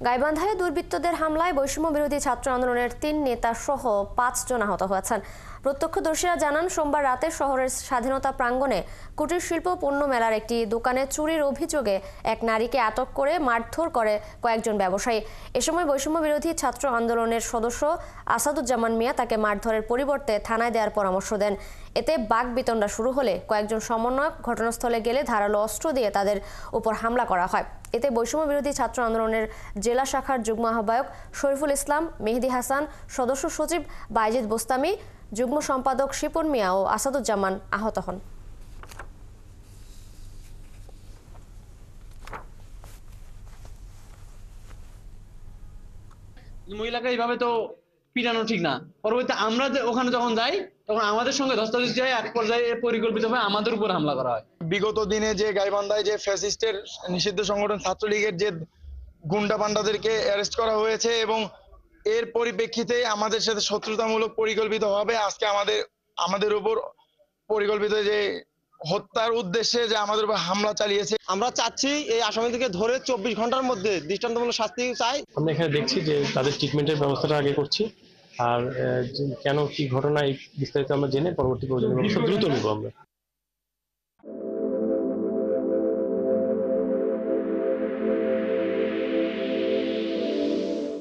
গাইবান্ধায় দুর্বৃত্তদের হামলায় বৈষম্য বিরোধী ছাত্র আন্দোলনের ৩ নেতা সহ ৫ জন আহত হয়েছেন। প্রত্যক্ষদর্শীরা জানান, সোমবার রাতে শহরের স্বাধীনতা প্রাঙ্গণে কুটির শিল্প পণ্য মেলার একটি দোকানে চুরির অভিযোগে এক নারীকে আটক করে মারধর করে কয়েকজন ব্যবসায়ী। এ সময় বৈষম্য বিরোধী ছাত্র আন্দোলনের সদস্য আসাদুজ্জামান মিয়া তাকে মারধরের পরিবর্তে থানায় দেওয়ার পরামর্শ দেন। এতে বাকবিতণ্ডা শুরু হলে কয়েকজন সমন্বয়ক ঘটনাস্থলে গেলে ধারালো অস্ত্র দিয়ে তাদের উপর হামলা করা হয়। এতে বৈষম্য বিরোধী ছাত্র আন্দোলনের জেলা শাখার যুগ্ম আহ্বায়ক শরীফুল ইসলাম, মেহেদি হাসান, সদস্য সচিব বাইজিদ বোস্তামি, যুগ্ম সম্পাদক শিপন মিয়া ও আসাদুজ্জামান আহত হন। মহিলাকে এইভাবে তো পিটানো ঠিক না। পরবর্তীতে আমরা ওখানে যখন যাই তখন আমাদের সঙ্গে ধস্তাধস্তি হয়, এক পর্যায়ে পরিকল্পিতভাবে আমাদের উপর হামলা করা হয়। বিগত দিনে যে গাইবান্ধায় যে ফ্যাসিস্টের নিষিদ্ধ সংগঠন ছাত্রলীগের যে গুন্ডা পান্ডাদেরকে অ্যারেস্ট করা হয়েছে এবং এর পরিপ্রেক্ষিতে আমাদের সাথে শত্রুতামূলক পরিকল্পিতভাবে আজকে আমাদের উপর পরিকল্পিত যে হত্যার উদ্দেশ্যে যে আমাদের উপর হামলা চালিয়েছে। আমরা চাচ্ছি এই আসামিদেরকে ধরে ২৪ ঘন্টার মধ্যে দৃষ্টান্তমূলক শাস্তি চাই। আমরা এখানে দেখছি যে তাদের ট্রিটমেন্টের ব্যবস্থাটা আগে করছি, আর কেন কি ঘটনা এই বিস্তারিত আমরা জেনে পরবর্তী প্রয়োজনীয় ব্যবস্থা দ্রুত নিব আমরা।